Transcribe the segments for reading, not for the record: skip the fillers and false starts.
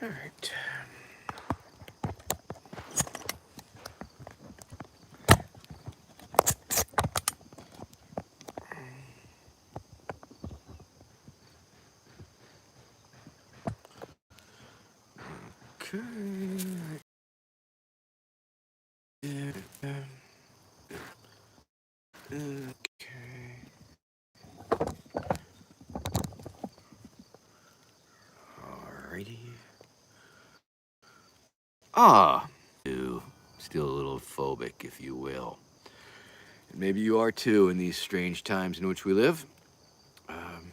All right. Okay. Okay. Alrighty. Ah, still a little phobic, if you will. And maybe you are too in these strange times in which we live. Um,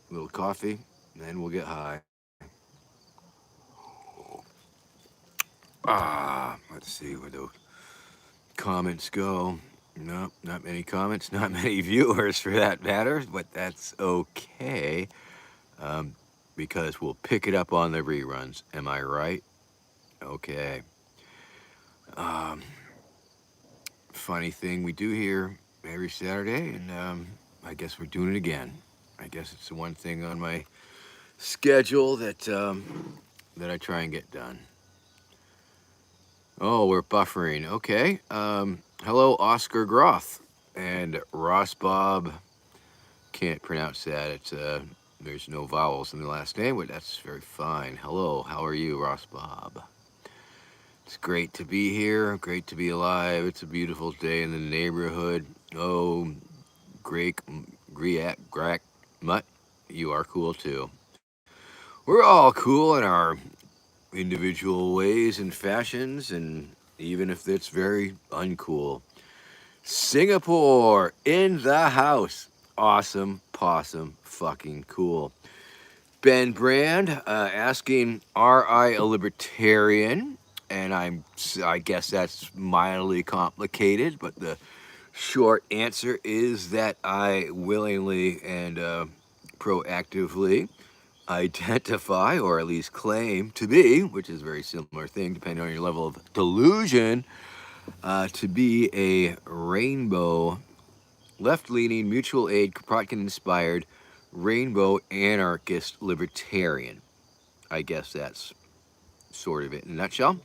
a little coffee, and then we'll get high. Let's see where the comments go. No, not many comments, not many viewers for that matter, but that's okay um, because we'll pick it up on the reruns. Am I right? Okay. Um, Funny thing we do here every Saturday, and I guess we're doing it again. I guess it's the one thing on my schedule that I try and get done. Oh, we're buffering. Okay. Hello, Oscar Groth and Ross Bob. Can't pronounce that. There's no vowels in the last name, but that's very fine. Hello, how are you, Ross Bob? It's great to be here. Great to be alive. It's a beautiful day in the neighborhood. Oh, Greg, Grack, Mutt, you are cool too. We're all cool in our individual ways and fashions, and even if it's very uncool. Singapore in the house. Awesome, possum, fucking cool. Ben Brand asking, "Are I a libertarian?" And I guess that's mildly complicated, but the short answer is that I willingly and proactively identify, or at least claim to be, which is a very similar thing depending on your level of delusion, to be a rainbow, left-leaning, mutual aid, Kropotkin-inspired, rainbow anarchist libertarian. I guess that's sort of it in a nutshell.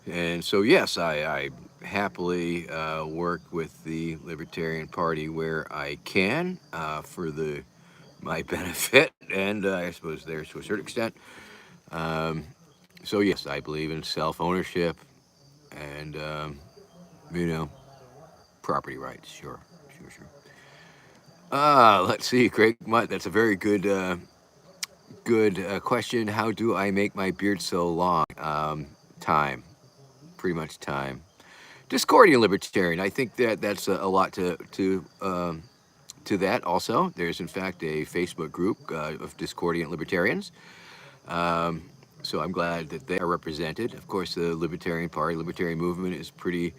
And so, yes, I happily work with the Libertarian Party where I can for my benefit, and I suppose theirs to a certain extent. Um, so, yes, I believe in self ownership and, you know, property rights. Sure, sure, sure. Let's see, Craig Mutt. That's a very good question. How do I make my beard so long? Time, pretty much time. Discordian libertarian. I think that's a lot to that. Also, there's in fact a Facebook group of discordant libertarians. Um, so I'm glad that they are represented. Of course, the Libertarian Party, Libertarian movement is pretty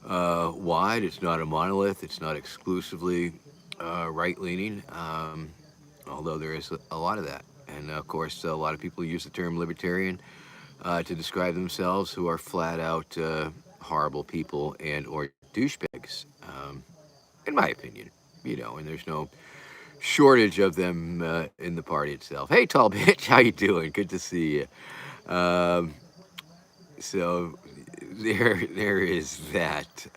wide. It's not a monolith. It's not exclusively right leaning, although there is a lot of that. And of course, a lot of people use the term libertarian to describe themselves who are flat out horrible people and or douchebags, in my opinion. And there's no shortage of them in the party itself. Hey, tall bitch, how you doing? Good to see you. So there is that.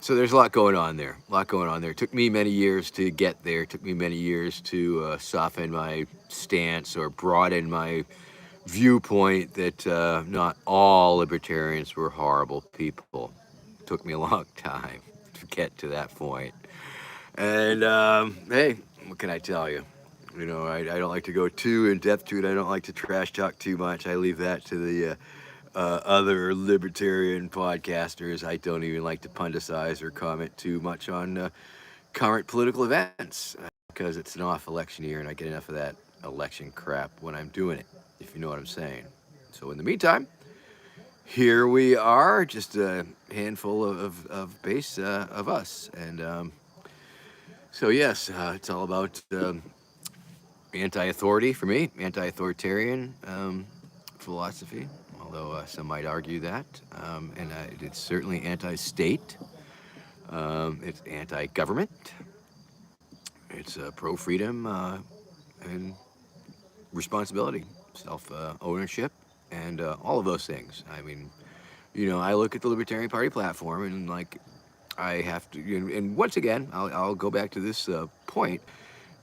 So there's a lot going on there. A lot going on there. It took me many years to get there. It took me many years to soften my stance or broaden my viewpoint that not all libertarians were horrible people. It took me a long time to get to that point. And hey, what can I tell you? I don't like to go too in depth to it. I don't like to trash talk too much. I leave that to the other libertarian podcasters. I don't even like to pundicize or comment too much on current political events because it's an off election year and I get enough of that election crap when I'm doing it, if you know what I'm saying. So, in the meantime, here we are, just a handful of base of us. And so, yes, it's all about anti authority for me, anti authoritarian philosophy, although some might argue that. And it's certainly anti state, it's anti government, it's pro freedom. and responsibility, self ownership, and all of those things. I mean, I look at the Libertarian Party platform and like I have to, and once again, I'll go back to this point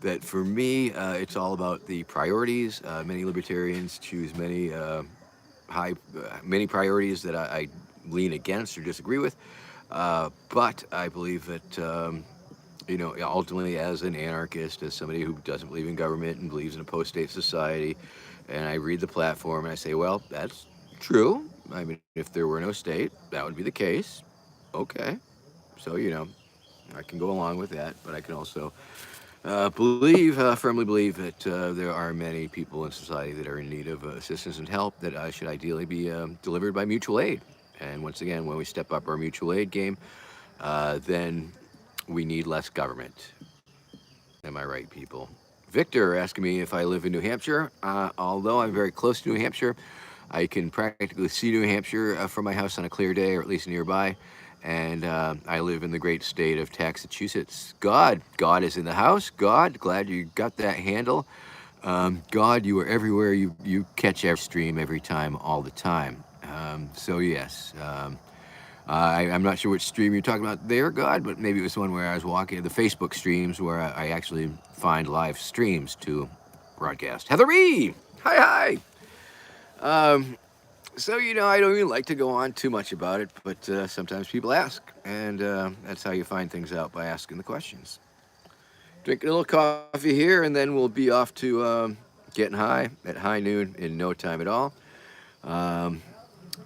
that for me, it's all about the priorities. Many libertarians choose many priorities that I lean against or disagree with. But I believe that, ultimately, as an anarchist, as somebody who doesn't believe in government and believes in a post state society, and I read the platform and I say, well, that's true. I mean, if there were no state, that would be the case. Okay. So, I can go along with that, but I can also firmly believe that there are many people in society that are in need of assistance and help that should ideally be delivered by mutual aid. And once again, when we step up our mutual aid game, then we need less government. Am I right, people? Victor asking me if I live in New Hampshire. Although I'm very close to New Hampshire, I can practically see New Hampshire from my house on a clear day, or at least nearby. And I live in the great state of Massachusetts. God is in the house. God, glad you got that handle. God, you are everywhere. You catch every stream every time, all the time. So yes, I'm not sure which stream you're talking about there, God, but maybe it was one where I was walking the Facebook streams where I actually find live streams to broadcast. Heathery, hi. So, I don't even like to go on too much about it, but sometimes people ask, and that's how you find things out by asking the questions. Drinking a little coffee here, and then we'll be off to getting high at high noon in no time at all. Um,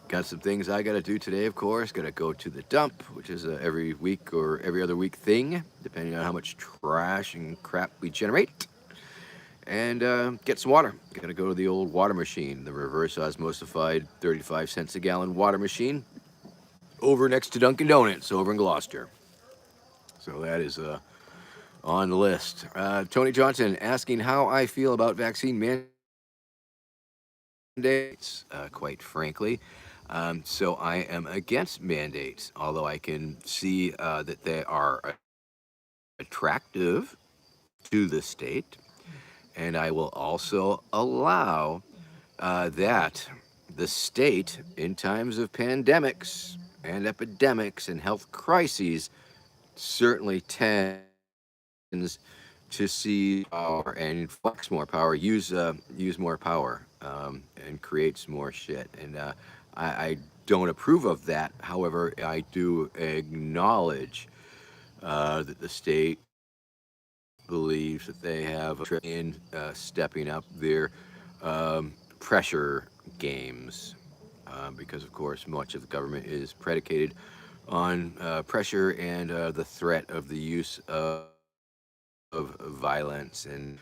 Got some things I got to do today, of course. Got to go to the dump, which is a every week or every other week thing, depending on how much trash and crap we generate. And get some water. Got to go to the old water machine, the reverse osmosified 35 cents a gallon water machine over next to Dunkin' Donuts over in Gloucester. So that is on the list. Tony Johnson asking how I feel about vaccine mandates, quite frankly. So I am against mandates, although I can see that they are attractive to the state. And I will also allow that the state, in times of pandemics and epidemics and health crises, certainly tends to see power and flex more power, use more power, and creates more shit. And I don't approve of that. However, I do acknowledge that the state believes that they have in stepping up their pressure games. Because, of course, much of the government is predicated on pressure and the threat of the use of violence and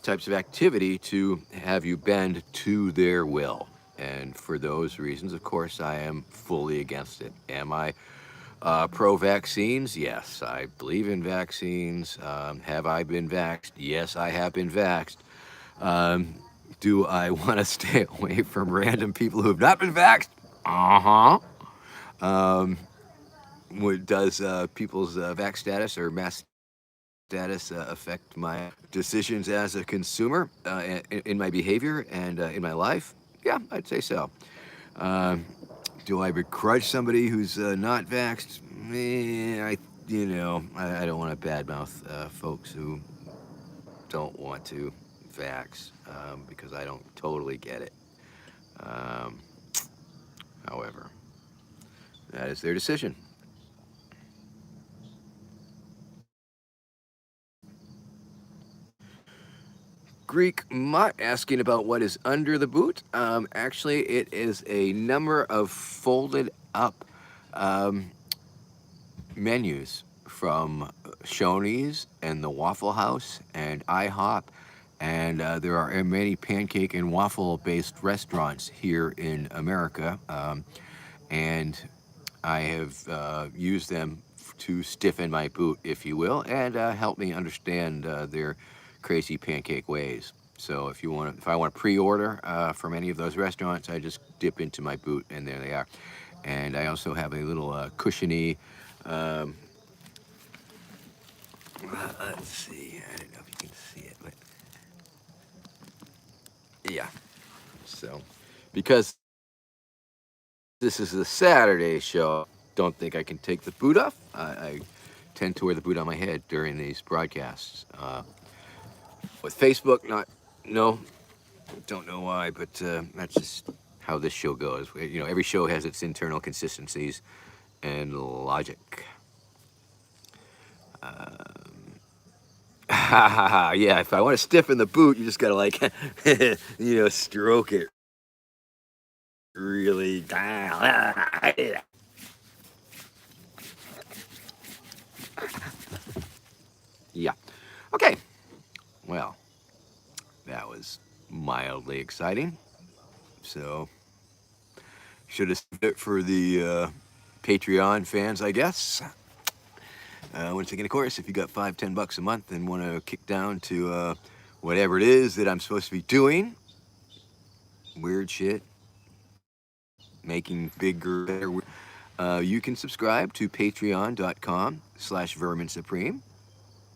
types of activity to have you bend to their will. And for those reasons, of course, I am fully against it. Am I pro vaccines? Yes, I believe in vaccines. Have I been vaxxed? Yes, I have been vaxxed. Um, do I want to stay away from random people who have not been vaxxed? Uh huh. Does people's vax status or mass status affect my decisions as a consumer in my behavior and in my life? Yeah, I'd say so. Um, do I begrudge somebody who's not vaxxed? I don't want to badmouth folks who don't want to vax because I don't totally get it. Um, However, that is their decision. Greek Mutt asking about what is under the boot. Actually, it is a number of folded up um, menus from Shoney's and the Waffle House and IHOP. And there are many pancake and waffle based restaurants here in America. And I have used them to stiffen my boot, if you will, and help me understand their crazy pancake ways. So if I want to pre-order from any of those restaurants, I just dip into my boot, and there they are. And I also have a little cushiony. Um, let's see. I don't know if you can see it, but Yeah. So, because this is a Saturday show, don't think I can take the boot off. I tend to wear the boot on my head during these broadcasts. With Facebook, not, no, don't know why, but that's just how this show goes. You know, every show has its internal consistencies and logic. Yeah, if I want to stiffen the boot, you just gotta like, stroke it really down. Yeah. Okay. Well, that was mildly exciting. So, should have saved it for the Patreon fans, I guess. Once again, of course, if you got $5, $10 a month and want to kick down to whatever it is that I'm supposed to be doing, weird shit, making bigger, better, you can subscribe to patreon.com/Vermin Supreme.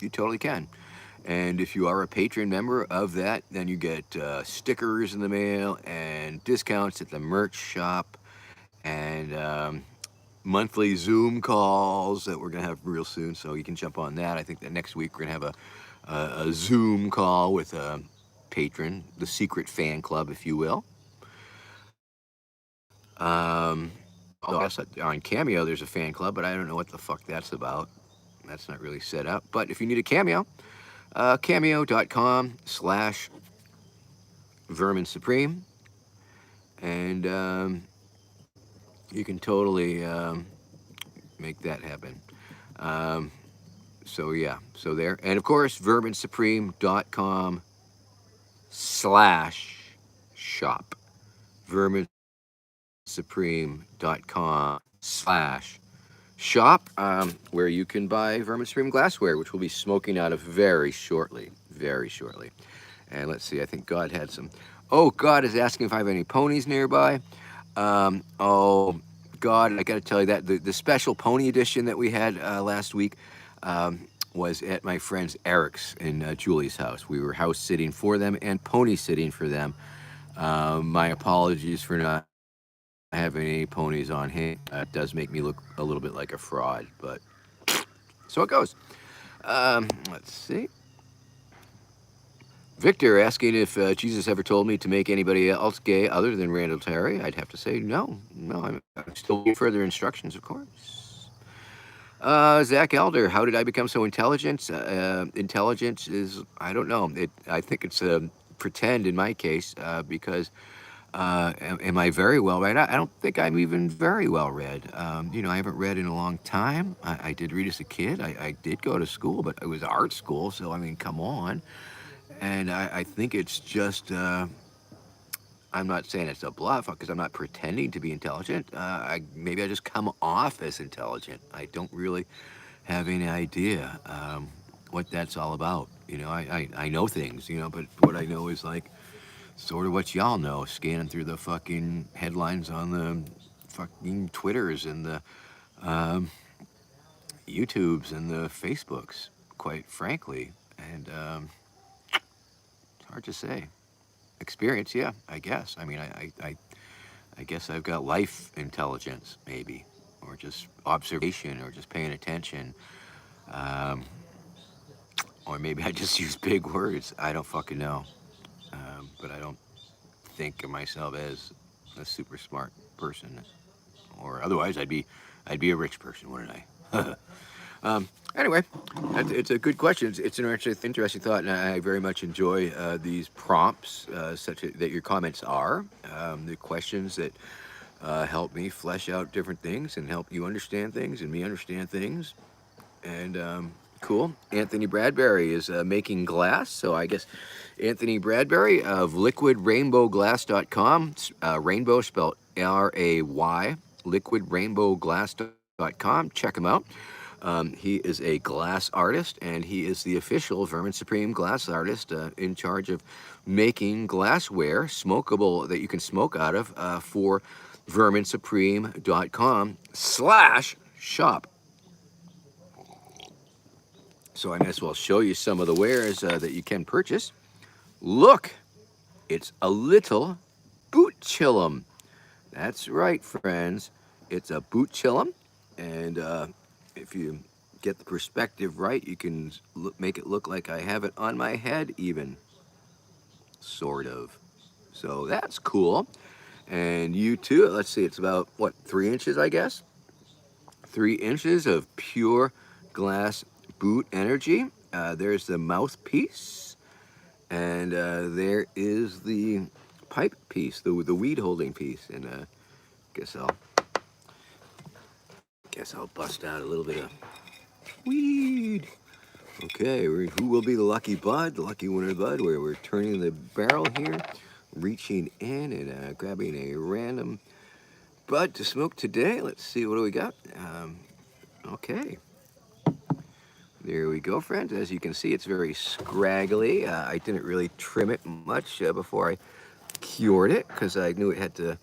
You totally can. And if you are a patron member of that, then you get stickers in the mail and discounts at the merch shop and monthly Zoom calls that we're going to have real soon. So you can jump on that. I think that next week we're going to have a Zoom call with a patron, the secret fan club, if you will. Um, on Cameo, there's a fan club, but I don't know what the fuck that's about. That's not really set up. But if you need a Cameo, cameo.com/Vermin Supreme, and you can totally make that happen. Um, so yeah, so there, and of course, verminsupreme.com/shop. verminsupreme.com/shop, where you can buy Vermin Supreme glassware, which we'll be smoking out of very shortly. Very shortly. And let's see, I think God had some. Oh, God is asking if I have any ponies nearby. Oh, God, I got to tell you that the special pony edition that we had last week was at my friend's Eric's in Julie's house. We were house sitting for them and pony sitting for them. My apologies for not having any ponies on hand. It does make me look a little bit like a fraud, but so it goes. Let's see. Victor asking if Jesus ever told me to make anybody else gay other than Randall Terry. I'd have to say no. No, I'm still waiting further instructions, of course. Zach Elder, how did I become so intelligent? Intelligence is, I don't know. I think it's pretend in my case because am I very well read? I don't think I'm even very well read. I haven't read in a long time. I did read as a kid. I did go to school, but it was art school, so I mean, come on. And I think it's just, I'm not saying it's a bluff because I'm not pretending to be intelligent. Maybe I just come off as intelligent. I don't really have any idea what that's all about. I know things, but what I know is like sort of what y'all know, scanning through the fucking headlines on the fucking Twitters and the YouTubes and the Facebooks, quite frankly. And it's hard to say. Experience, yeah, I guess. I mean, I guess I've got life intelligence, maybe, or just observation, or just paying attention, um, or maybe I just use big words. I don't fucking know, but I don't think of myself as a super smart person, or otherwise I'd be a rich person, wouldn't I? Anyway, it's a good question. It's an interesting thought, and I very much enjoy these prompts, that your comments are, the questions that help me flesh out different things and help you understand things and me understand things. And cool. Anthony Bradbury is making glass, so I guess Anthony Bradbury of liquidrainbowglass.com, rainbow spelled RAY, liquidrainbowglass.com. Check him out. He is a glass artist, and he is the official Vermin Supreme glass artist in charge of making glassware, smokable, that you can smoke out of for verminsupreme.com/shop. So I might as well show you some of the wares that you can purchase. Look, It's a little boot chillum. That's right, friends. It's a boot chillum, and if you get the perspective right, you can make it look like I have it on my head, even sort of. So that's cool. And you too. Let's see. It's about what, 3 inches, I guess. 3 inches of pure glass boot energy. There's the mouthpiece, and there is the pipe piece, the weed holding piece. And guess I'll bust out a little bit of weed. Okay, who will be the lucky bud, the lucky winner bud? Where we're turning the barrel here, reaching in and grabbing a random bud to smoke today. Let's see, what do we got? Okay, there we go, friends. As you can see, it's very scraggly. I didn't really trim it much before I cured it because I knew it had to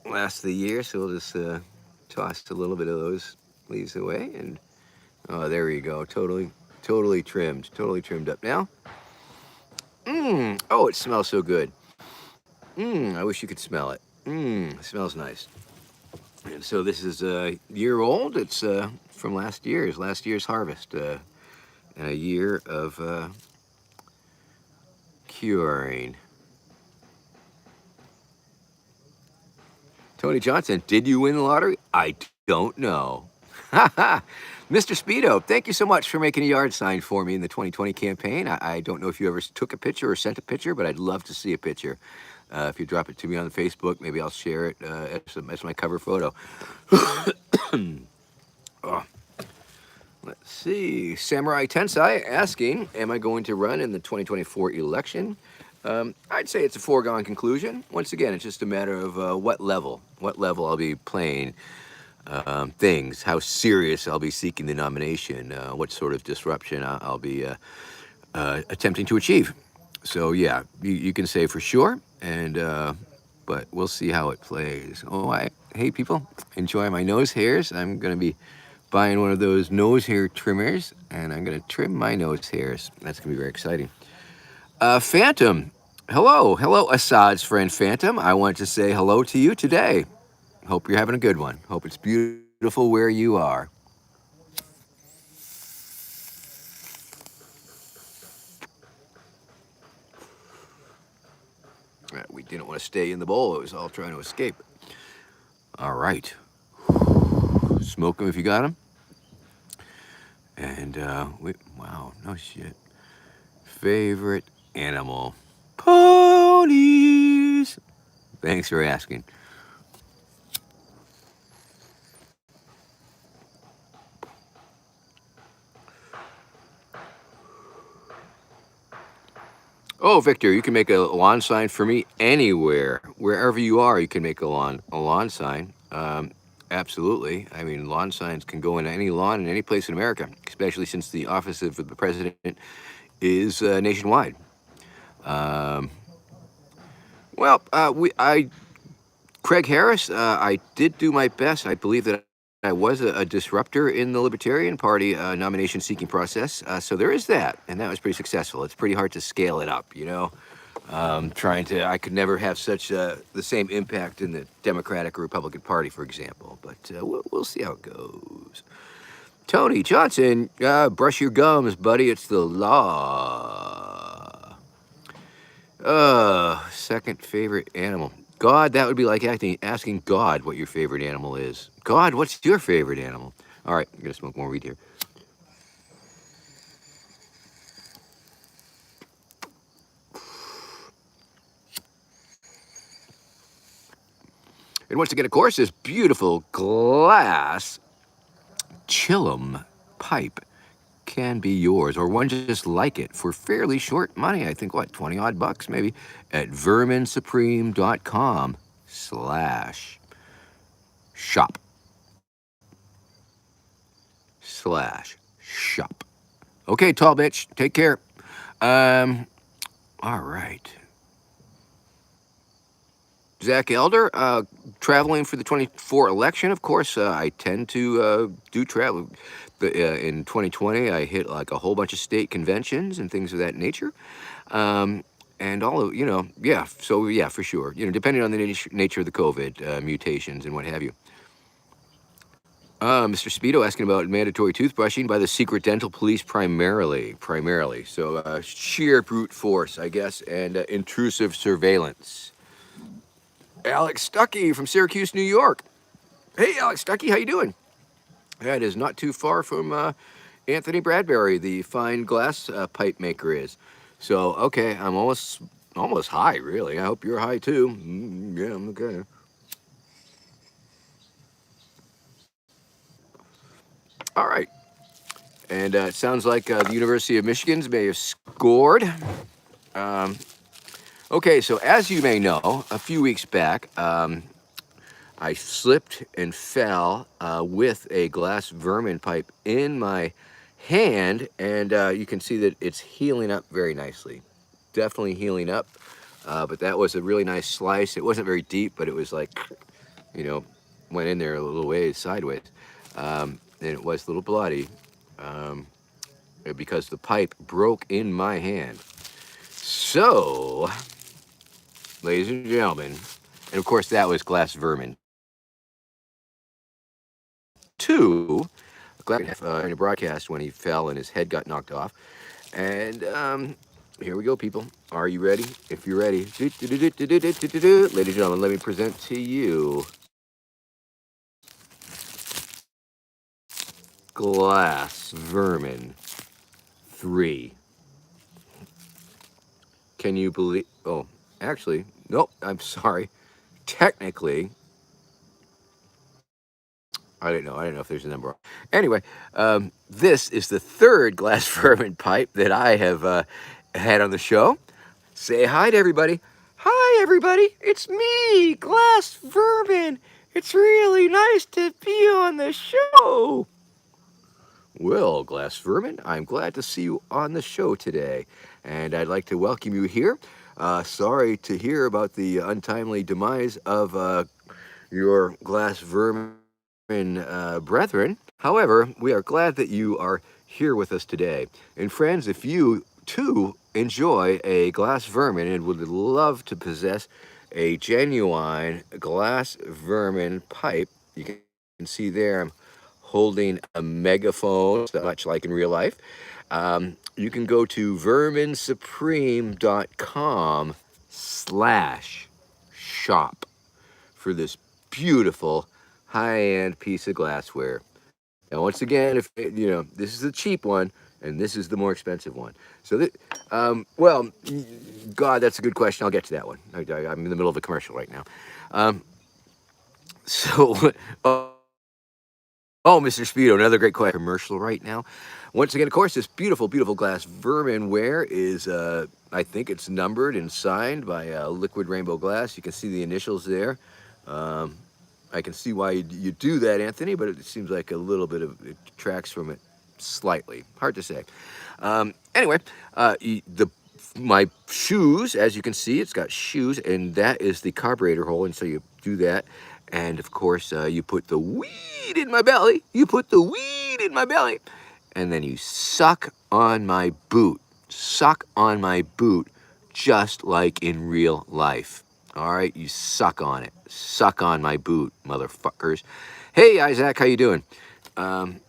last the year. So we'll just toss a little bit of those leaves away, and oh, there you go. Totally trimmed up now. Oh, it smells so good. I wish you could smell it. It smells nice. And so this is a year old. It's from last year's harvest. And a year of curing. Tony Johnson, did you win the lottery? I don't know. Mr. Speedo, thank you so much for making a yard sign for me in the 2020 campaign. I don't know if you ever took a picture or sent a picture, but I'd love to see a picture. If you drop it to me on the Facebook, maybe I'll share it as my cover photo. Oh. Let's see. Samurai Tensai asking, am I going to run in the 2024 election? I'd say it's a foregone conclusion. Once again, it's just a matter of what level I'll be playing things, how serious I'll be seeking the nomination, what sort of disruption I'll be attempting to achieve. So yeah, you can say for sure, and but we'll see how it plays. Hey people, enjoy my nose hairs. I'm gonna be buying one of those nose hair trimmers, and I'm gonna trim my nose hairs. That's gonna be very exciting. Phantom, hello, Assad's friend Phantom. I want to say hello to you today. Hope you're having a good one. Hope it's beautiful where you are. We didn't want to stay in the bowl. It was all trying to escape. All right. Smoke them if you got them. And, wow, no shit. Favorite animal? Ponies. Thanks for asking. Oh, Victor, you can make a lawn sign for me anywhere. Wherever you are, you can make a lawn sign. Absolutely. I mean, lawn signs can go in any lawn in any place in America, especially since the office of the president is nationwide. Craig Harris, I did do my best. I believe that I was a disruptor in the Libertarian Party nomination seeking process. So there is that, and that was pretty successful. It's pretty hard to scale it up, you know. I could never have such the same impact in the Democratic or Republican Party, for example. But we'll see how it goes. Tony Johnson, brush your gums, buddy. It's the law. Second favorite animal. God, that would be like asking God what your favorite animal is. God, what's your favorite animal? All right, I'm gonna smoke more weed here. And once again, of course, this beautiful glass chillum pipe can be yours, or one just like it for fairly short money. I think, what, 20 odd bucks maybe, at verminsupreme.com/shop. Okay, tall bitch, take care. All right. Zach Elder, traveling for the 24 election, of course, I tend to do travel. In 2020, I hit like a whole bunch of state conventions and things of that nature. and all of yeah. So yeah, for sure. Depending on the nature of the COVID mutations and what have you. Mr. Speedo asking about mandatory toothbrushing by the secret dental police primarily. So sheer brute force, I guess, and intrusive surveillance. Alex Stuckey from Syracuse, New York. Hey, Alex Stuckey, how you doing? That is not too far from Anthony Bradbury, the fine glass pipe maker is. So okay, I'm almost high, really. I hope you're high too. Yeah, okay. All right. And it sounds like the University of Michigan's may have scored. Um, okay, so as you may know, a few weeks back, I slipped and fell with a glass vermin pipe in my hand, and you can see that it's healing up very nicely. Definitely healing up, but that was a really nice slice. It wasn't very deep, but it was like, you know, went in there a little ways sideways, and it was a little bloody because the pipe broke in my hand. So, ladies and gentlemen, and of course that was glass vermin. Two, in a broadcast when he fell and his head got knocked off. And here we go, people. Are you ready? If you're ready, ladies and gentlemen, let me present to you Glass Vermin 3. Can you believe? Oh, actually, nope, I'm sorry. Technically, I don't know. I don't know if there's a number. Anyway, this is the third glass vermin pipe that I have had on the show. Say hi to everybody. Hi, everybody. It's me, Glass Vermin. It's really nice to be on the show. Well, Glass Vermin, I'm glad to see you on the show today, and I'd like to welcome you here. Sorry to hear about the untimely demise of your Glass Vermin brethren. However, we are glad that you are here with us today. And friends, if you too enjoy a glass vermin and would love to possess a genuine glass vermin pipe, you can see there I'm holding a megaphone, much like in real life. You can go to verminsupreme.com/shop for this beautiful high-end piece of glassware. Now, once again, if this is the cheap one, and this is the more expensive one. So that, well, God, that's a good question. I'll get to that one. I'm in the middle of a commercial right now. So, oh, Mr. Speedo, another great question. Commercial right now. Once again, of course, this beautiful, beautiful glass vermin ware is, I think it's numbered and signed by Liquid Rainbow Glass. You can see the initials there. Um, I can see why you do that, Anthony, but it seems like a little bit of it detracts from it slightly. Hard to say. Anyway, my shoes, as you can see, it's got shoes, and that is the carburetor hole, and so you do that. And of course, you put the weed in my belly. You put the weed in my belly. And then you suck on my boot. Suck on my boot, just like in real life. All right, you suck on it. Suck on my boot, motherfuckers. Hey, Isaac, how you doing? Um,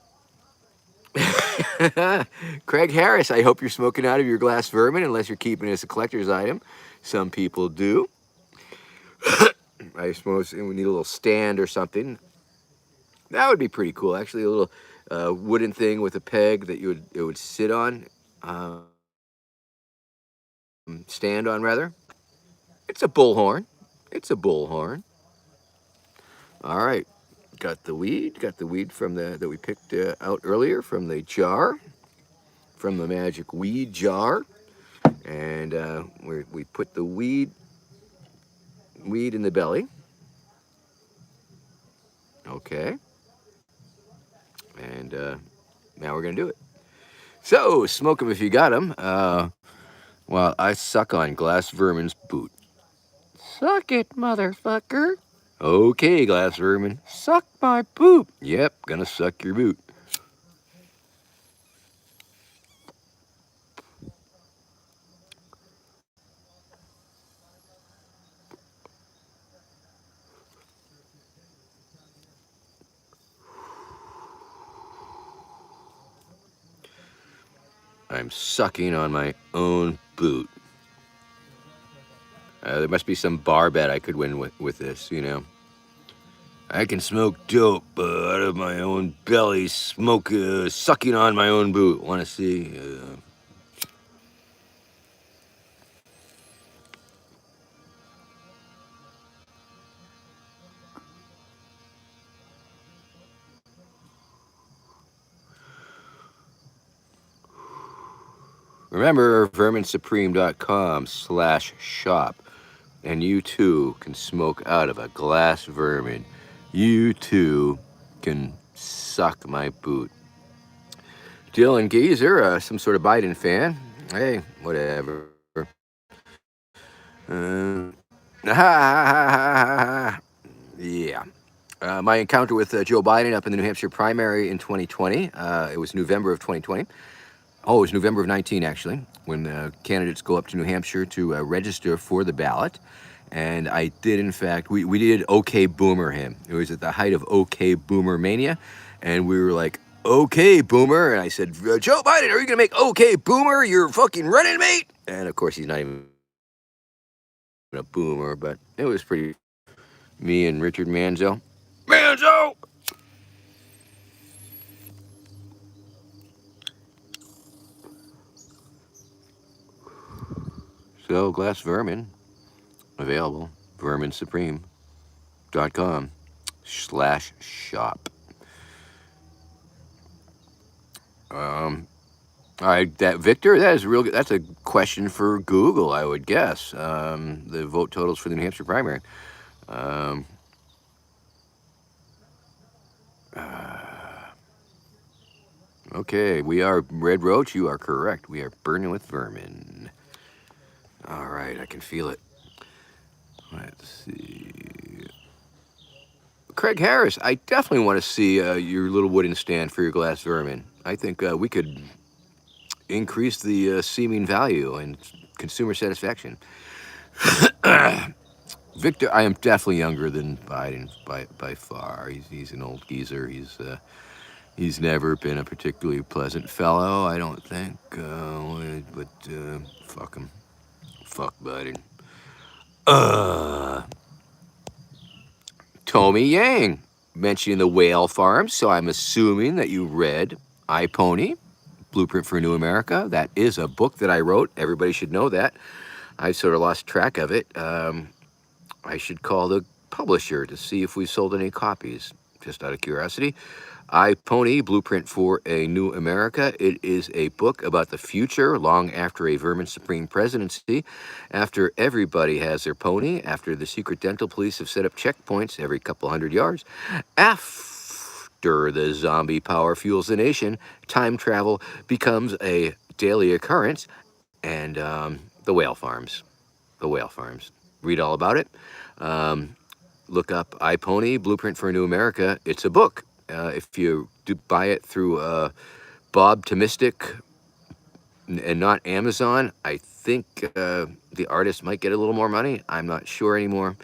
Craig Harris, I hope you're smoking out of your glass vermin, unless you're keeping it as a collector's item. Some people do. I suppose we need a little stand or something. That would be pretty cool, actually. A little wooden thing with a peg that it would sit on, stand on rather. It's a bullhorn. It's a bullhorn. All right, got the weed. Got the weed from the that we picked out earlier from the jar, from the magic weed jar, and we put the weed in the belly. Okay, and now we're gonna do it. So smoke 'em if you got 'em. While I suck on Glass Vermin's boot. Suck it, motherfucker. Okay, Glass Vermin. Suck my poop. Yep, gonna suck your boot. I'm sucking on my own boot. There must be some bar bet I could win with this, you know. I can smoke dope out of my own belly, sucking on my own boot. Want to see? Remember, verminsupreme.com/shop, and you too can smoke out of a glass vermin. You too can suck my boot. Dylan Geezer, some sort of Biden fan. Hey, whatever. Uh, yeah. My encounter with Joe Biden up in the New Hampshire primary in 2020. It was November of 2020. Oh, it was November of 19, actually, when candidates go up to New Hampshire to register for the ballot. And I did, in fact, we did OK Boomer him. It was at the height of OK Boomer mania. And we were like, OK Boomer. And I said, Joe Biden, are you going to make OK Boomer your fucking running mate? And of course, he's not even a boomer, but it was pretty. Me and Richard Manzo. Manzo! So, Glass Vermin, available, verminsupreme.com/shop. All right, that Victor, that is real. That's a question for Google, I would guess. The vote totals for the New Hampshire primary. Um, okay, we are Red Roach. You are correct. We are burning with vermin. All right, I can feel it. Let's see. Craig Harris, I definitely want to see your little wooden stand for your glass vermin. I think we could increase the seeming value and consumer satisfaction. Victor, I am definitely younger than Biden by far. He's an old geezer. He's never been a particularly pleasant fellow, I don't think. But fuck him. Fuck Biden. Tommy Yang mentioning the whale farms, so I'm assuming that you read iPony, Blueprint for a New America. That is a book that I wrote. Everybody should know that. I sort of lost track of it. I should call the publisher to see if we sold any copies, just out of curiosity. iPony, Blueprint for a New America. It is a book about the future long after a Vermin Supreme presidency, after everybody has their pony, after the secret dental police have set up checkpoints every couple hundred yards, after the zombie power fuels the nation, time travel becomes a daily occurrence, and the whale farms. The whale farms. Read all about it. Look up iPony, Blueprint for a New America. It's a book. If you do buy it through Bob Tomistic and not Amazon, I think the artist might get a little more money. I'm not sure anymore.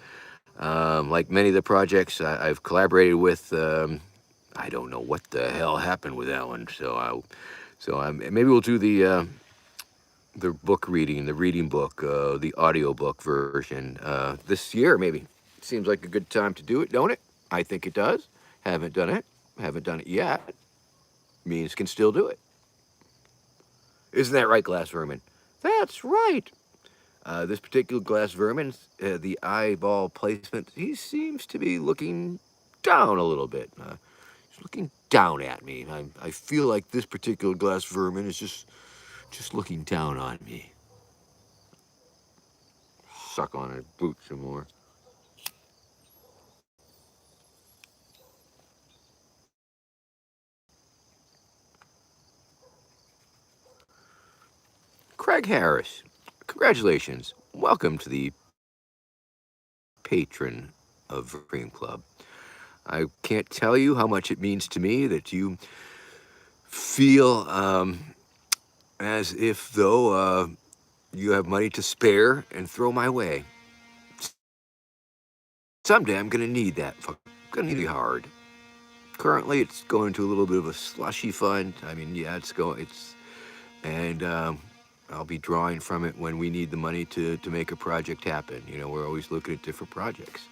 Like many of the projects I've collaborated with, I don't know what the hell happened with that one. So maybe we'll do the book reading, the reading book, the audiobook version this year, maybe. Seems like a good time to do it, don't it? I think it does. Haven't done it. Haven't done it yet. Means can still do it. Isn't that right, Glass Vermin? That's right. This particular Glass Vermin, the eyeball placement, he seems to be looking down a little bit. He's looking down at me. I feel like this particular Glass Vermin is just looking down on me. Suck on his boot some more. Craig Harris, congratulations. Welcome to the patron of Dream Club. I can't tell you how much it means to me that you feel as if though you have money to spare and throw my way. Someday I'm gonna need that. Gonna need it hard. Currently, it's going to a little bit of a slushy fund. I mean, yeah, it's going. It's and I'll be drawing from it when we need the money to make a project happen. You know, we're always looking at different projects.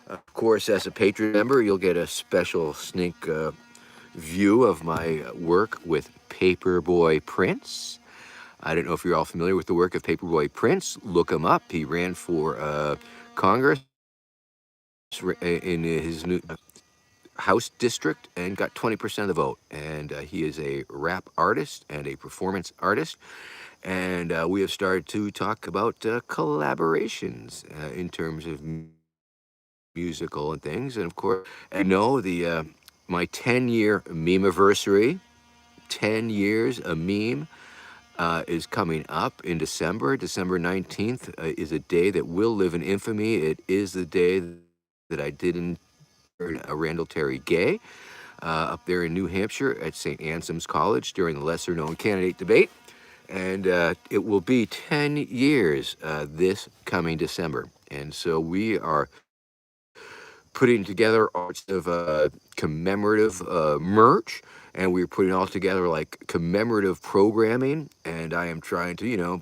Of course, as a Patreon member, you'll get a special sneak view of my work with Paperboy Prince. I don't know if you're all familiar with the work of Paperboy Prince. Look him up. He ran for Congress in his new House district and got 20% of the vote. And he is a rap artist and a performance artist. And we have started to talk about collaborations in terms of musical and things. And of course, you know, the my 10-year meme-iversary, 10 years a meme, is coming up in December. December 19th is a day that will live in infamy. It is the day that I didn't turn Randall Terry gay up there in New Hampshire at St. Anselm's College during the lesser known candidate debate. And it will be 10 years this coming December. And so we are putting together all sorts of commemorative merch, and we're putting all together like commemorative programming. And I am trying to, you know,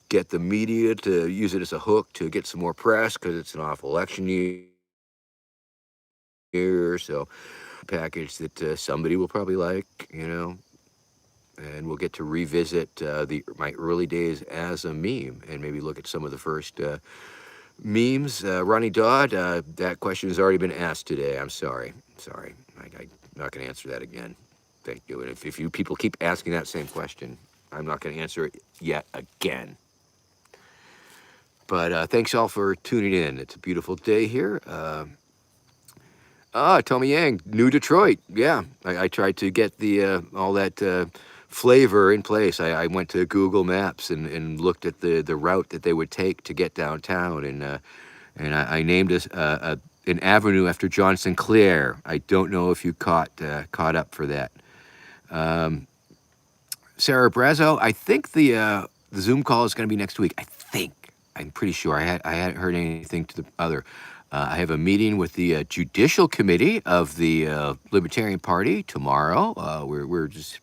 get the media to use it as a hook to get some more press because it's an off election year. So, package that somebody will probably like, you know, and we'll get to revisit my early days as a meme and maybe look at some of the first memes. Ronnie Dodd, that question has already been asked today. I'm sorry. I'm not going to answer that again. Thank you. And if you people keep asking that same question, I'm not going to answer it yet again. But thanks all for tuning in. It's a beautiful day here. Tommy Yang, New Detroit. Yeah, I tried to get the all that flavor in place. I went to Google Maps and looked at the route that they would take to get downtown, and I named an avenue after John Sinclair. I don't know if you caught up for that. Sarah Brazo, I think the Zoom call is going to be next week. I think. I'm pretty sure. I hadn't heard anything to the other. I have a meeting with the Judicial Committee of the Libertarian Party tomorrow. We're just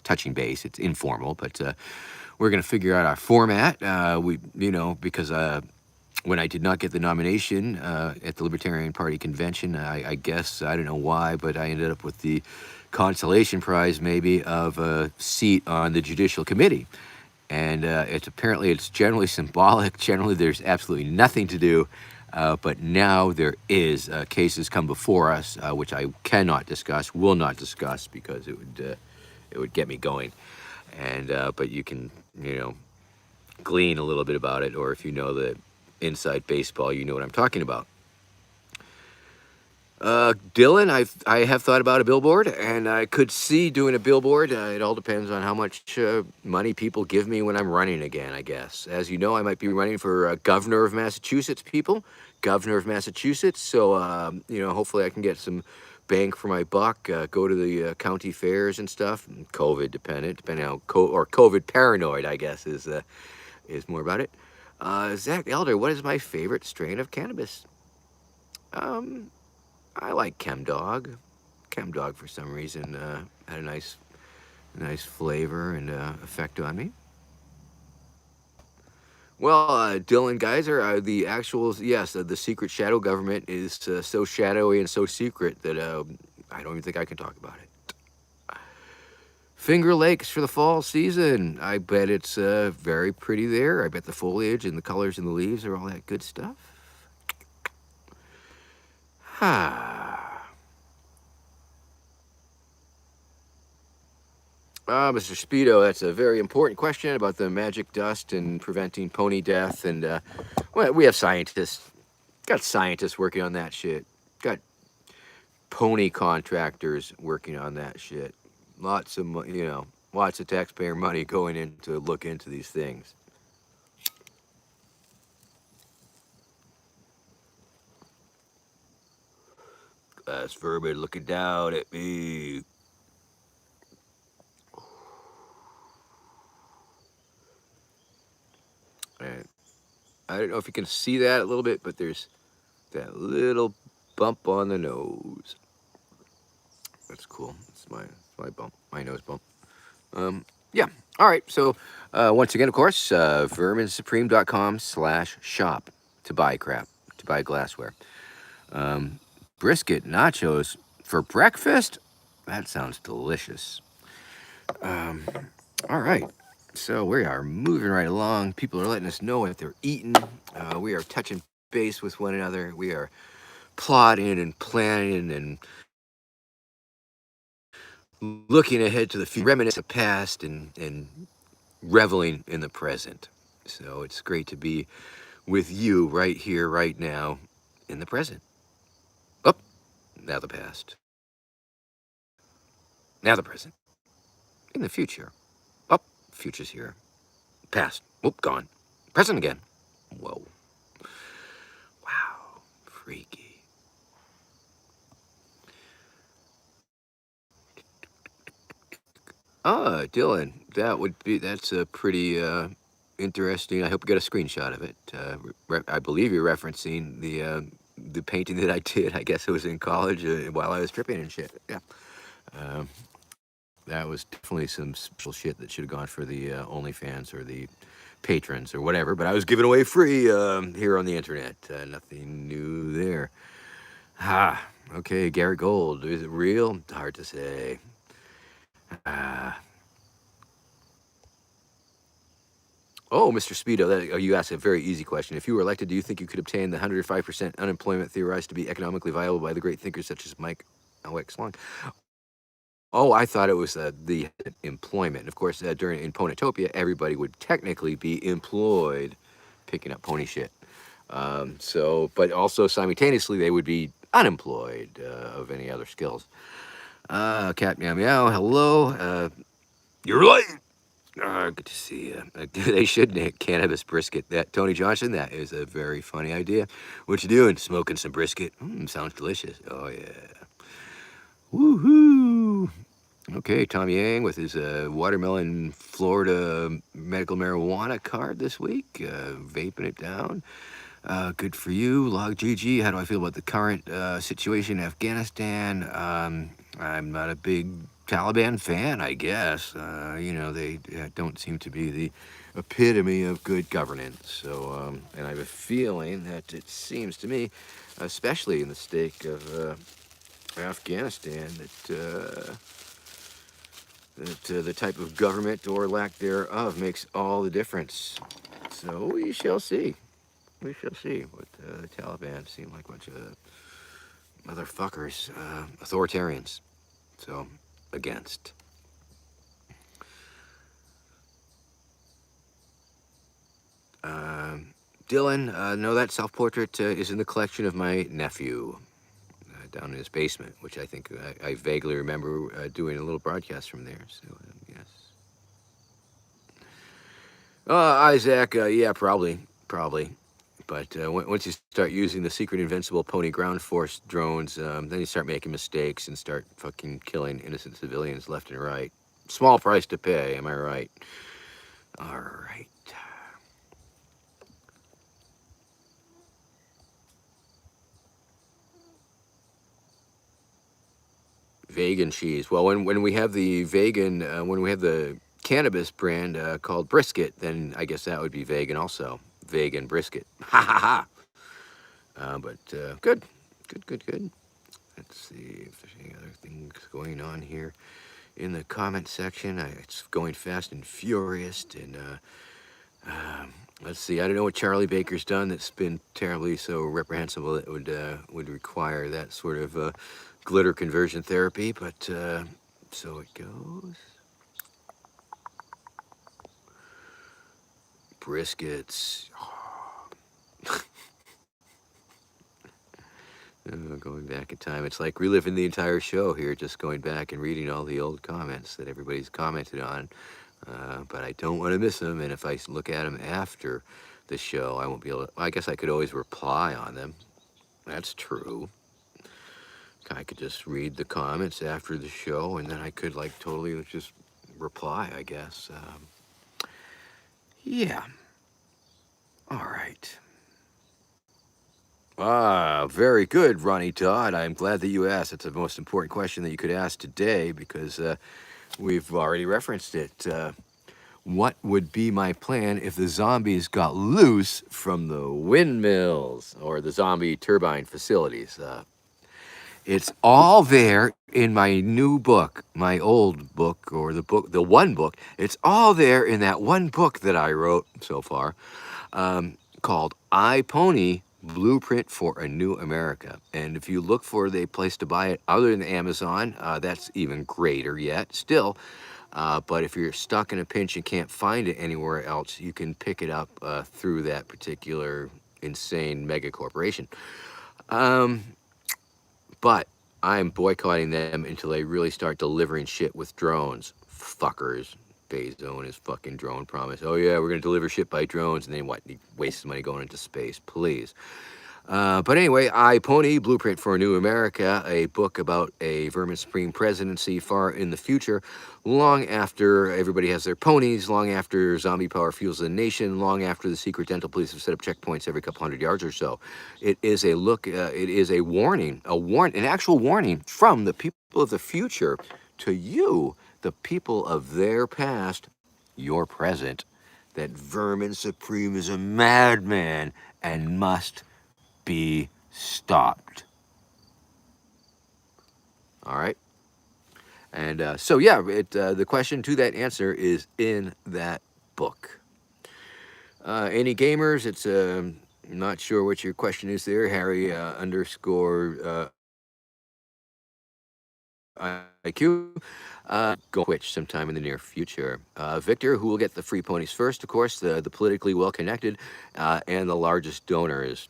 touching base. It's informal, but we're going to figure out our format. Because when I did not get the nomination at the Libertarian Party convention, I guess, I don't know why, but I ended up with the consolation prize, maybe, of a seat on the Judicial Committee. And it's generally symbolic. Generally, there's absolutely nothing to do. But now there is cases come before us, which I cannot discuss, will not discuss, because it would get me going. And but you can, glean a little bit about it, or if you know the inside baseball, you know what I'm talking about. Dylan, I have thought about a billboard, and I could see doing a billboard. It all depends on how much money people give me when I'm running again, I guess. As you know, I might be running for governor of Massachusetts, governor of Massachusetts. So, hopefully I can get some bang for my buck, go to the county fairs and stuff. COVID dependent, depending on or COVID paranoid, I guess, is more about it. Zach Elder, what is my favorite strain of cannabis? I like ChemDog. ChemDog, for some reason, had a nice flavor and effect on me. Well, Dylan Geyser, the actual, yes, the secret shadow government is so shadowy and so secret that I don't even think I can talk about it. Finger Lakes for the fall season. I bet it's very pretty there. I bet the foliage and the colors in the leaves are all that good stuff. Mr. Speedo, that's a very important question about the magic dust and preventing pony death. And, we have scientists. Got scientists working on that shit. Got pony contractors working on that shit. Lots of taxpayer money going in to look into these things. That's Vermin looking down at me. And I don't know if you can see that a little bit, but there's that little bump on the nose. That's cool. It's my bump, my nose bump. Yeah. All right. So once again, of course, verminsupreme.com/shop to buy crap, to buy glassware. Um, Brisket nachos for breakfast? That sounds delicious. Um, all right. So we are moving right along. People are letting us know what they're eating. We are touching base with one another. We are plotting and planning and looking ahead to the future, reminiscing the past and reveling in the present. So it's great to be with you right here, right now, in the present. Oh, now the past. Now the present. In the future. Oh, future's here. Past. Whoop, gone. Present again. Whoa. Wow. Freaky. Ah, Dylan, that's a pretty interesting. I hope you got a screenshot of it. I believe you're referencing the painting that I did. I guess it was in college while I was tripping and shit. Yeah. Um, that was definitely some special shit that should have gone for the OnlyFans or the patrons or whatever. But I was giving away free here on the internet. Nothing new there. Ah, okay. Garrett Gold. Is it real? Hard to say. Ah. Oh, Mr. Speedo, you asked a very easy question. If you were elected, do you think you could obtain the 105% unemployment theorized to be economically viable by the great thinkers such as Mike Alex Long? Oh, I thought it was the employment. Of course, during in Ponotopia, everybody would technically be employed picking up pony shit. But also simultaneously, they would be unemployed of any other skills. Cat Meow Meow, hello. You're late. Good to see you. They should name cannabis brisket. That Tony Johnson, that is a very funny idea. What you doing? Smoking some brisket? Sounds delicious. Oh yeah. Woohoo! Okay, Tom Yang with his watermelon Florida medical marijuana card this week, vaping it down. Good for you, Log GG. How do I feel about the current situation in Afghanistan? I'm not a big Taliban fan, I guess. They don't seem to be the epitome of good governance. So, and I have a feeling that it seems to me, especially in the stake of Afghanistan, that the type of government or lack thereof makes all the difference. So we shall see. We shall see what the Taliban seem like a bunch of motherfuckers, authoritarians. So, against. Dylan, no, that self portrait is in the collection of my nephew down in his basement, which I think I vaguely remember doing a little broadcast from there. So, yes. Isaac, yeah, probably. But once you start using the secret invincible pony ground force drones, then you start making mistakes and start fucking killing innocent civilians left and right. Small price to pay, am I right? All right. Vegan cheese. Well, when we have the when we have the cannabis brand called Brisket, then I guess that would be vegan also. Vegan brisket. Ha ha ha. But good. Let's see if there's any other things going on here in the comment section. It's going fast and furious. And let's see. I don't know what Charlie Baker's done that's been terribly so reprehensible that would require that sort of glitter conversion therapy. But so it goes. Briskets. Going back in time, it's like reliving the entire show here, just going back and reading all the old comments that everybody's commented on. But I don't want to miss them, and if I look at them after the show, I won't be able to. I guess I could always reply on them. That's true. I could just read the comments after the show, and then I could, like, totally just reply, I guess. Yeah. All right. Ah, very good, Ronnie Todd. I'm glad that you asked. It's the most important question that you could ask today because We've already referenced it. What would be my plan if the zombies got loose from the windmills or the zombie turbine facilities? It's all there in my new book, my old book, or the one book. It's all there in that one book that I wrote so far, called I Pony Blueprint for a New America. And if you look for the place to buy it other than Amazon, that's even greater yet still. But if you're stuck in a pinch and can't find it anywhere else, you can pick it up through that particular insane mega corporation. Um, but I'm boycotting them until they really start delivering shit with drones. Fuckers. Bezos and his fucking drone promise. Oh yeah, we're gonna deliver shit by drones, and then what? He wastes money going into space. Please. But anyway, I Pony Blueprint for a New America, a book about a Vermin Supreme presidency far in the future, long after everybody has their ponies, long after zombie power fuels the nation, long after the secret dental police have set up checkpoints every couple hundred yards or so. It is a look, it is a warning, an actual warning from the people of the future to you, the people of their past, your present, that Vermin Supreme is a madman and must be stopped. All right. And so, yeah, the question to that answer is in that book. Any gamers? It's not sure what your question is there, Harry underscore IQ. Go Twitch sometime in the near future. Victor, who will get the free ponies first? Of course, the politically well connected and the largest donors.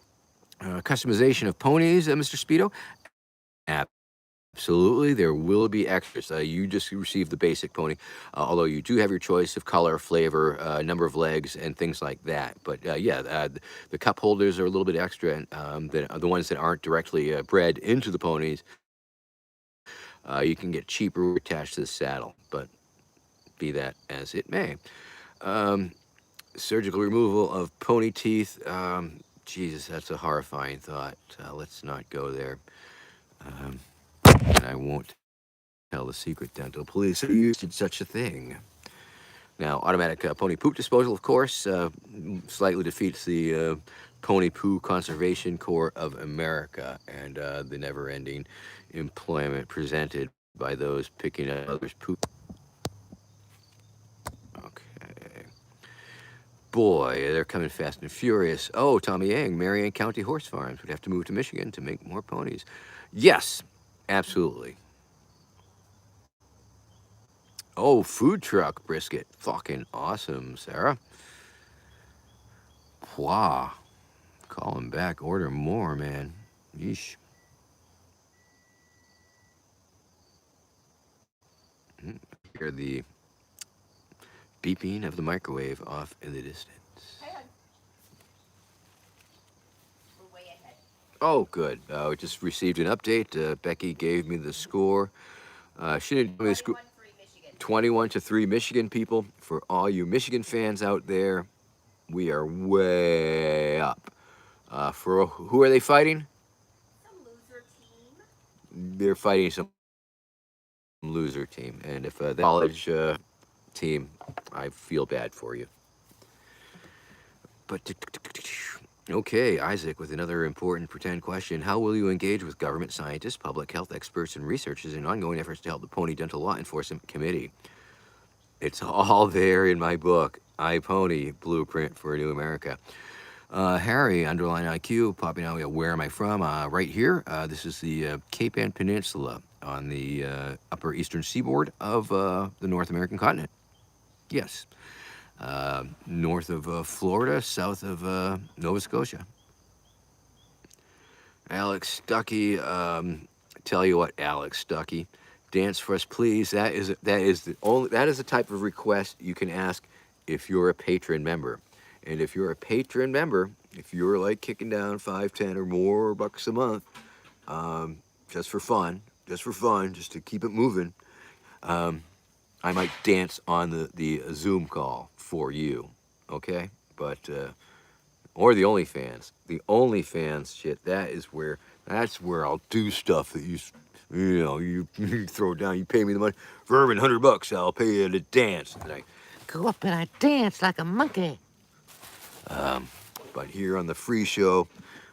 Customization of ponies, Mr. Speedo? Absolutely, there will be extras. You just received the basic pony, although you do have your choice of color, flavor, number of legs, and things like that. But yeah, the cup holders are a little bit extra, and the ones that aren't directly bred into the ponies, you can get cheaper attached to the saddle. But be that as it may, surgical removal of pony teeth. Jesus, that's a horrifying thought. Let's not go there. And I won't tell the secret dental police who used such a thing. Now, automatic pony poop disposal, of course, slightly defeats the Pony Poo Conservation Corps of America and the never ending employment presented by those picking up others' poop. Okay. Boy, they're coming fast and furious. Oh, Tommy Yang, Marion County Horse Farms would have to move to Michigan to make more ponies. Yes, absolutely. Oh, food truck brisket. Fucking awesome, Sarah. Wow. Call him back. Order more, man. Yeesh. Hear the beeping of the microwave off in the distance. Oh, good. We just received an update. Becky gave me the score. She didn't give me the score. 21-3 Michigan, people. For all you Michigan fans out there, we are way up. For who are they fighting? Some loser team. They're fighting some loser team, and if the college team, I feel bad for you. But okay, Isaac, with another important pretend question: how will you engage with government scientists, public health experts, and researchers in ongoing efforts to help the Pony Dental Law Enforcement Committee? It's all there in my book, I Pony Blueprint for a New America. Harry, underline IQ, popping out. Where am I from? Right here. This is the Cape Ann Peninsula on the upper eastern seaboard of the North American continent. Yes. North of Florida, south of Nova Scotia. Alex Stuckey, tell you what, Alex Stuckey, dance for us, please. That is the type of request you can ask if you're a patron member. And if you're a patron member, if you're like kicking down 5, 10 or more bucks a month, just for fun, just to keep it moving, I might dance on the Zoom call for you, okay? But or the OnlyFans. The OnlyFans shit. That's where I'll do stuff that you throw down. You pay me the money. Vermin, $100. I'll pay you to dance. And I go up and I dance like a monkey. But here on the free show,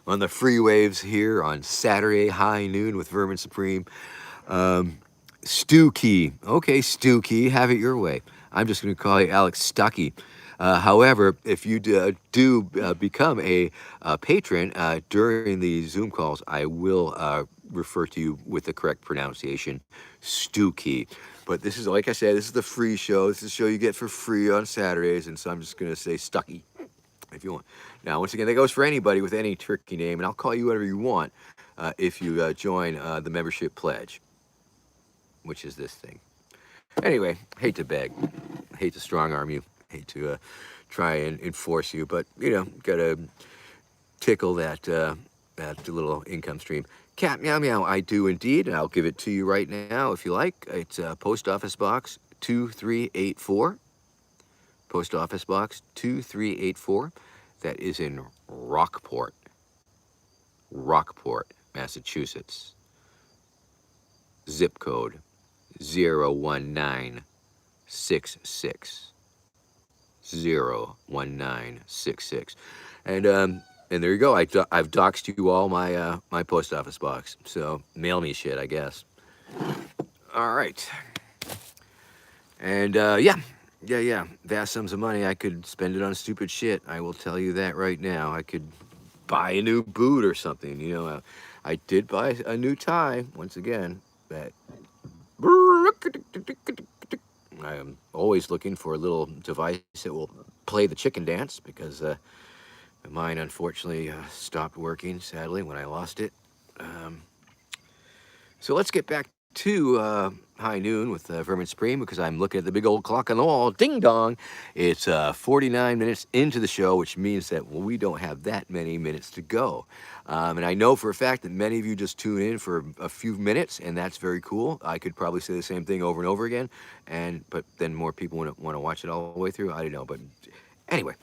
on the free waves here on Saturday high noon with Vermin Supreme, Stu Key. Okay, Stu Key, have it your way. I'm just going to call you Alex Stuckey. However, if you do become a patron during the Zoom calls, I will refer to you with the correct pronunciation, Stu Key. But this is, like I said, this is the free show. This is a show you get for free on Saturdays, and so I'm just going to say Stuckey if you want. Now, once again, that goes for anybody with any tricky name, and I'll call you whatever you want if you join the membership pledge, which is this thing. Anyway, hate to beg, hate to strong arm you, hate to try and enforce you, but gotta tickle that little income stream. Cat meow meow, I do indeed, and I'll give it to you right now if you like. It's Post Office Box 2384. Post Office Box 2384. That is in Rockport, Massachusetts. Zip code 01966. 01966. And there you go. I've doxed you all my post office box. So mail me shit, I guess. All right. And yeah. Vast sums of money. I could spend it on stupid shit. I will tell you that right now. I could buy a new boot or something. I did buy a new tie once again. That I am always looking for a little device that will play the chicken dance because mine unfortunately stopped working, sadly, when I lost it. So let's get back to high noon with Vermin Supreme because I'm looking at the big old clock on the wall. Ding dong! It's 49 minutes into the show, which means that we don't have that many minutes to go. And I know for a fact that many of you just tune in for a few minutes, and that's very cool. I could probably say the same thing over and over again, but then more people want to watch it all the way through. I don't know, but anyway,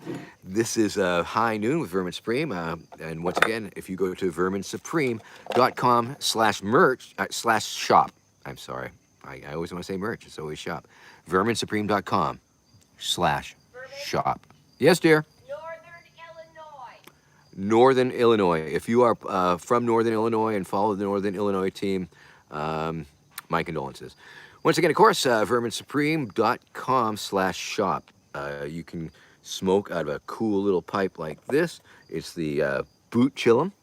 this is High Noon with Vermin Supreme. And once again, if you go to verminsupreme.com/merch/shop. I'm sorry. I always want to say merch. It's always shop. verminsupreme.com/shop. Yes, dear. Northern Illinois. If you are from Northern Illinois and follow the Northern Illinois team, my condolences. Once again, of course, verminsupreme.com/shop. You can smoke out of a cool little pipe like this. It's the boot chillum.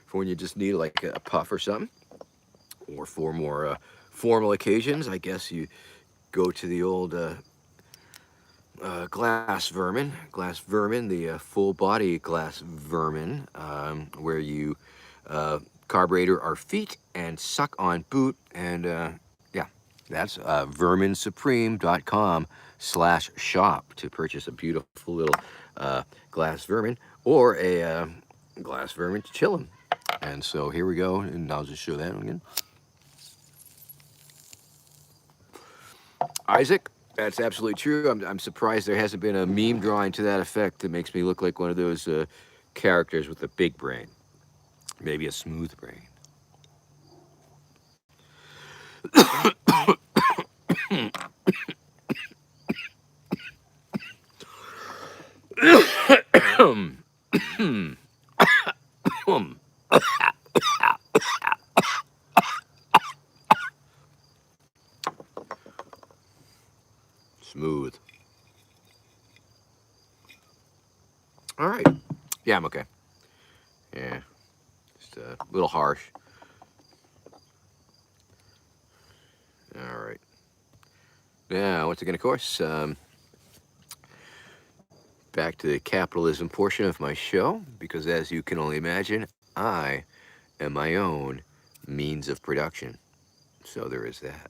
For when you just need like a puff or something, or for more formal occasions, I guess you go to the old glass vermin, the full body glass vermin, where you carburetor our feet and suck on boot, and yeah, that's verminsupreme.com/shop to purchase a beautiful little glass vermin or a glass vermin chillum. And so here we go, and I'll just show that again. Isaac, that's absolutely true. I'm surprised there hasn't been a meme drawing to that effect that makes me look like one of those characters with a big brain. Maybe a smooth brain. Smooth. All right. Yeah, I'm okay. Yeah. Just a little harsh. All right. Now, once again, of course, back to the capitalism portion of my show, because as you can only imagine, I am my own means of production. So there is that.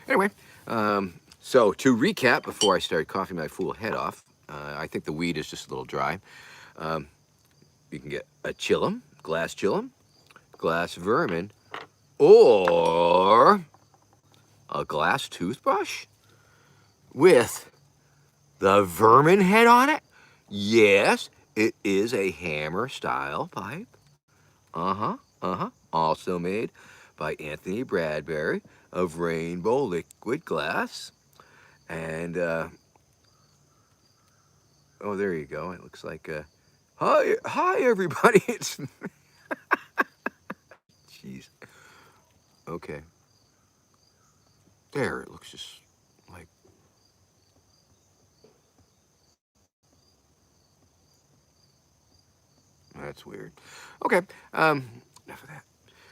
Anyway, so to recap, before I start coughing my fool head off, I think the weed is just a little dry. You can get a chillum, glass vermin, or a glass toothbrush with the Vermin head on it? Yes, it is a hammer style pipe. Also made by Anthony Bradbury of Rainbow Liquid Glass. And, oh, there you go. It looks like, hi, everybody. It's, jeez. Okay. There, it looks just like, that's weird. Okay, enough of that.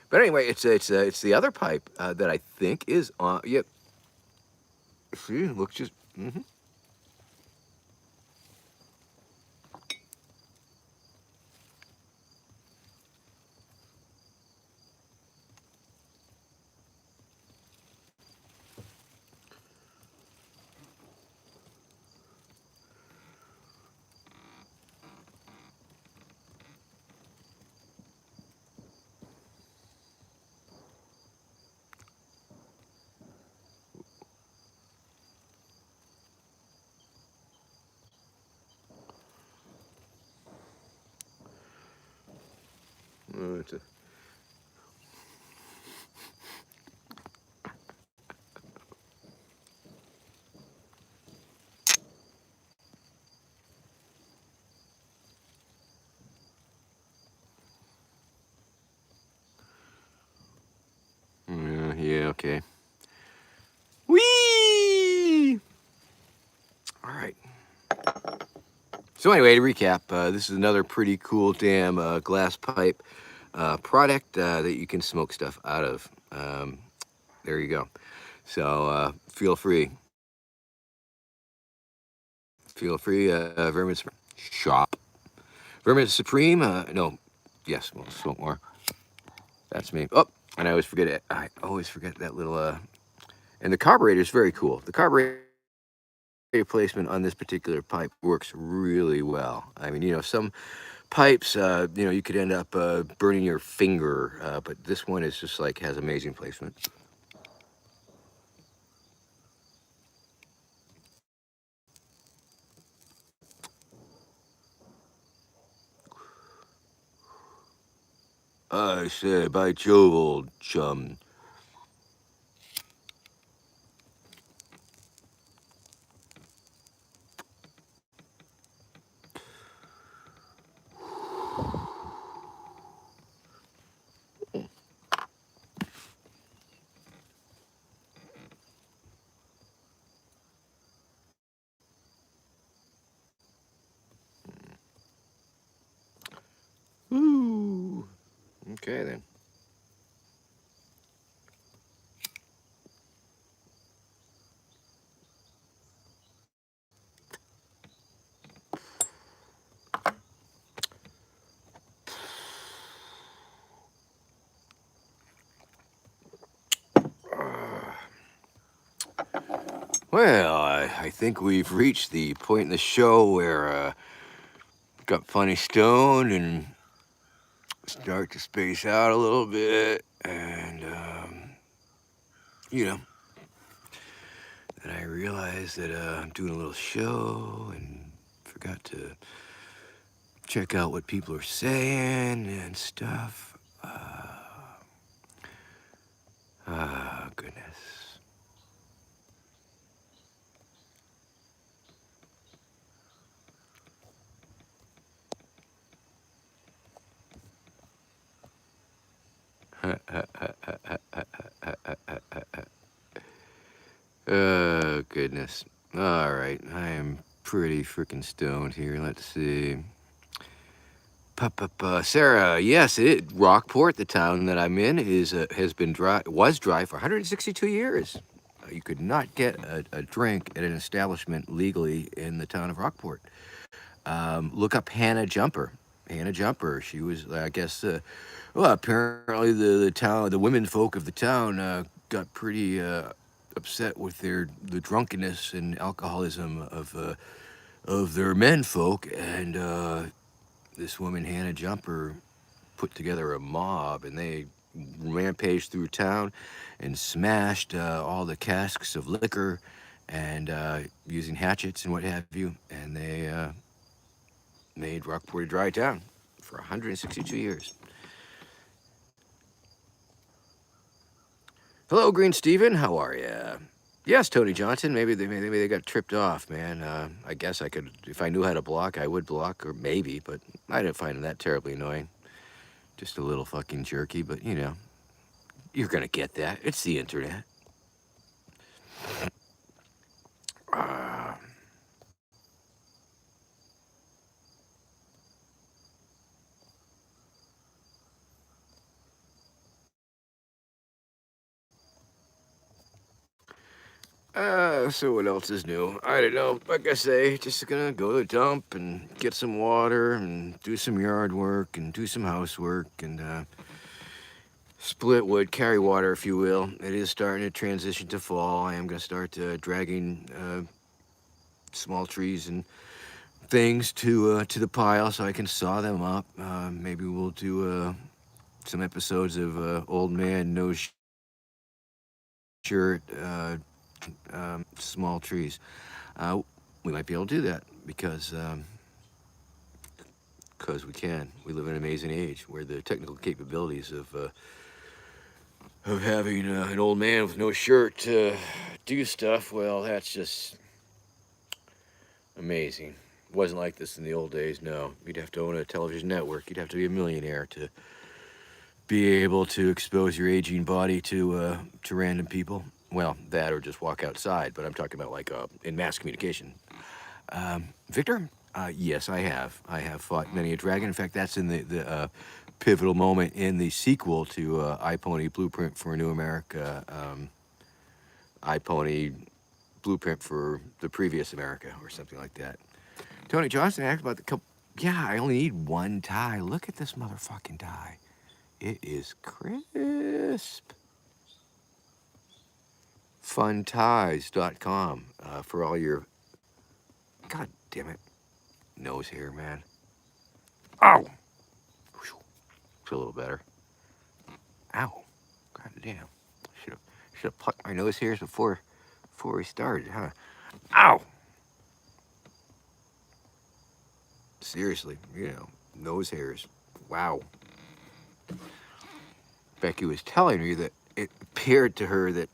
But anyway, it's the other pipe that I think is on. Yep. See, it looks just. It's a, yeah, okay. Whee! All right. So anyway, to recap, this is another pretty cool damn glass pipe product that you can smoke stuff out of. There you go. So feel free, Vermin shop. Vermin Supreme. No, yes, we'll smoke more. That's me. Oh, and I always forget it. I always forget that little. And the carburetor is very cool. The carburetor placement on this particular pipe works really well. I mean, some pipes, you could end up burning your finger, but this one is just like has amazing placement. I say, by Jove, old chum. Ooh. Okay then. Well, I think we've reached the point in the show where got funny stoned and start to space out a little bit, and you know, and I realized that I'm doing a little show and forgot to check out what people are saying and stuff. Goodness. Oh, goodness. All right, I am pretty freaking stoned here. Let's see. Sarah, yes, Rockport, the town that I'm in, was dry for 162 years. You could not get a drink at an establishment legally in the town of Rockport. Look up Hannah Jumper. Hannah Jumper. She was, I guess, well, apparently the women folk of the town got pretty upset with the drunkenness and alcoholism of their men folk, and this woman Hannah Jumper put together a mob, and they rampaged through town and smashed all the casks of liquor and using hatchets and what have you, and they made Rockport a dry town for 162 years. Hello, Green Steven. How are you? Yes, Tony Johnson. Maybe they got tripped off, man. I guess I could, if I knew how to block, I would block, or maybe, but I didn't find that terribly annoying. Just a little fucking jerky, but you're gonna get that. It's the internet. Uh, so what else is new? I don't know. Like I say, just gonna go to the dump and get some water and do some yard work and do some housework and split wood, carry water, if you will. It is starting to transition to fall. I am gonna start dragging small trees and things to the pile so I can saw them up. Maybe we'll do some episodes of Old Man No Shirt, small trees. We might be able to do that because we can. We live in an amazing age where the technical capabilities of having an old man with no shirt do stuff. Well, that's just amazing. It wasn't like this in the old days. No, you'd have to own a television network. You'd have to be a millionaire to be able to expose your aging body to random people. Well, that or just walk outside. But I'm talking about like in mass communication. Victor, yes, I have. I have fought many a dragon. In fact, that's in the pivotal moment in the sequel to iPony Blueprint for a New America. iPony Blueprint for the previous America, or something like that. Tony Johnson asked about the couple. Yeah, I only need one tie. Look at this motherfucking tie. It is crisp. Funties.com for all your. God damn it. Nose hair, man. Ow! It's a little better. Ow. God damn. Should have plucked my nose hairs before we started, huh? Ow! Seriously, nose hairs. Wow. Becky was telling me that it appeared to her that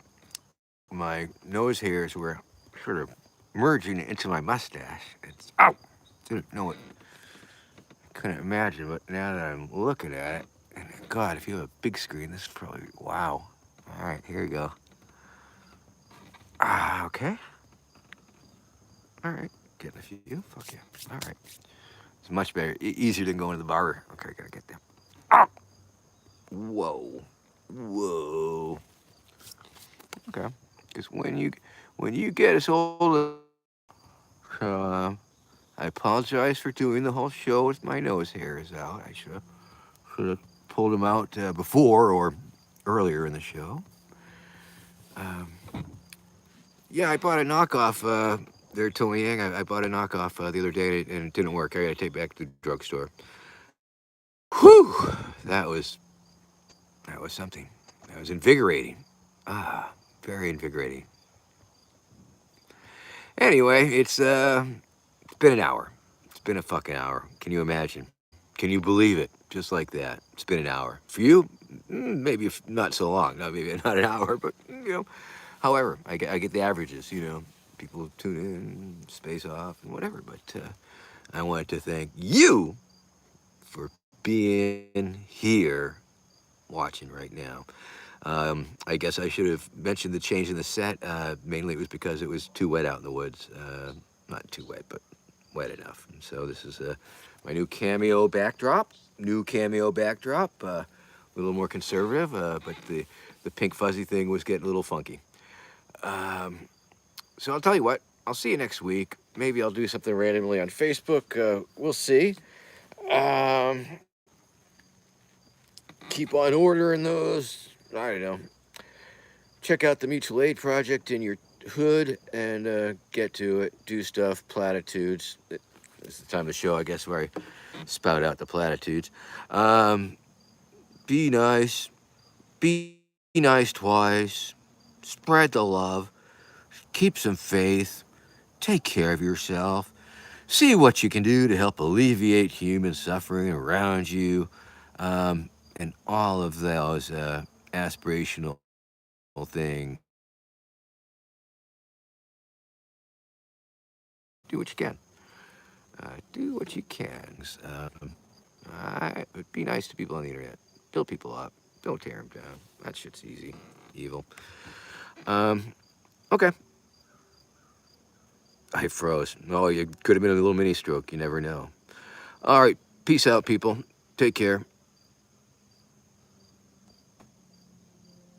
my nose hairs were sort of merging into my mustache. It's ow! Didn't know it. Couldn't imagine, but now that I'm looking at it, and God, if you have a big screen, this is probably wow. All right, here you go. Okay. All right, getting a few. Fuck yeah. All right, it's much better, easier than going to the barber. Okay, gotta get them. Ah! Whoa, whoa. Okay, because when you get as old as I apologize for doing the whole show with my nose hairs out. I should have pulled them out before or earlier in the show. Um, yeah, I bought a knockoff. There, Tony Yang. I bought a knockoff the other day and it didn't work. I got to take it back to the drugstore. Whew, that was something. That was invigorating. Very invigorating. Anyway, it's been an hour. It's been a fucking hour. Can you imagine? Can you believe it? Just like that. It's been an hour. For you, maybe not so long. Not maybe not an hour, but However, I get the averages. People tune in, space off, and whatever. But I wanted to thank you for being here, watching right now. I guess I should have mentioned the change in the set. Mainly it was because it was too wet out in the woods. Not too wet, but wet enough. And so this is my new cameo backdrop. A little more conservative, but the pink fuzzy thing was getting a little funky. So I'll tell you what. I'll see you next week. Maybe I'll do something randomly on Facebook. We'll see. Um, keep on ordering those. I don't know. Check out the Mutual Aid Project in your hood and get to it. Do stuff. Platitudes. It's the time of the show, I guess, where I spout out the platitudes. Be nice. Be nice twice. Spread the love. keep some faith, take care of yourself, see what you can do to help alleviate human suffering around you, and all of those aspirational things. Do what you can. Do what you can. Be nice to people on the internet. Build people up. Don't tear them down. That shit's easy. Evil. Um, okay. I froze. Oh, you could have been a little mini stroke. You never know. All right. Peace out, people. Take care.